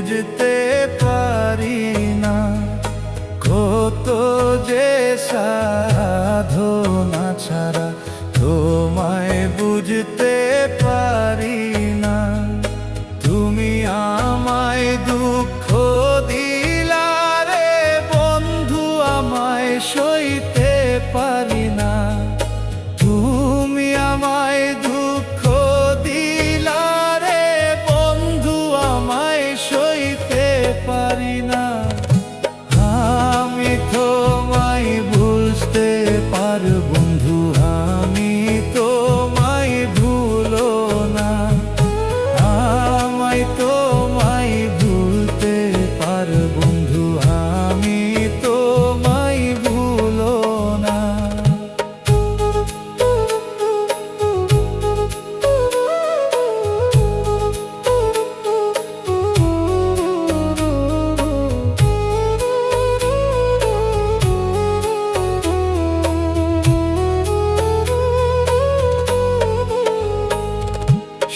বুঝতে পারি না, কত যে সাধনা ছাড়া তোমায় বুঝতে পারি না। তুমি আমায় দুঃখ দিলা রে বন্ধু, আমায় সইতে পারি না। তুমি আমায় দুঃখ দিলা রে বন্ধু, আমায় সইতে পারি না। আমি তোমায় বুঝতে পারব বন্ধু, আমি তোমায় ভুলো না। আমায় তোমায় ভুলতে পারব বন্ধু, আমি তোমায় ভুলো না।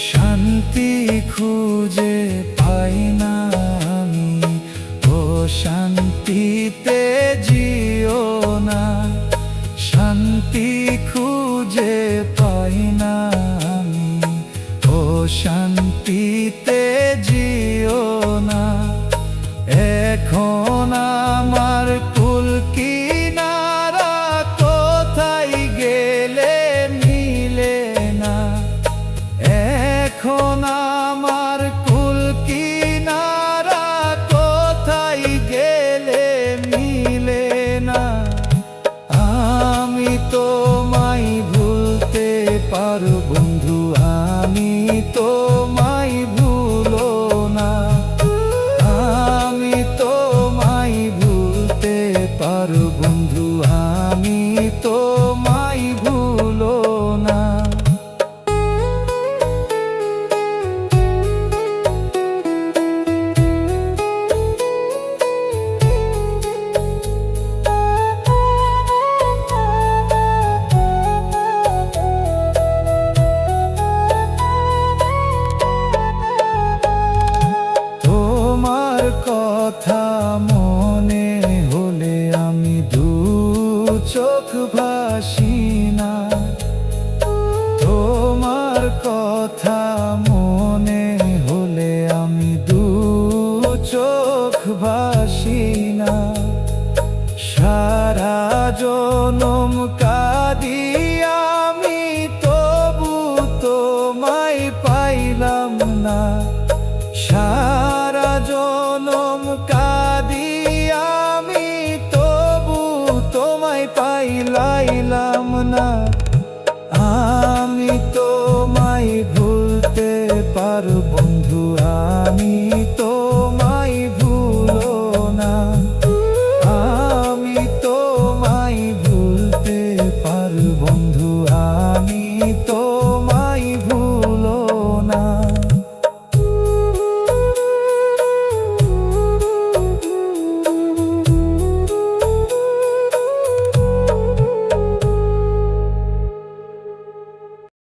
শান্তি খুঁজে পাই না আমি, ও শান্তিতে জিও না। শান্তি খুঁজে পাই না আমি, ও শান্তিতে জিও না। এখন আমার কুল কিনারা কোথায় গেলে মিলে না। এখন আমার কুল কিনারা কোথায় গেলে মিলে না। আমি তোমায় ভুলতে পারব বন্ধু, আমি তোমায় ভুলো না। আমি তোমায় ভুলতে পারব বন্ধু, আমি তোমায় ভুলো না। তোমার কথা মনে হলে আমি দু চোখ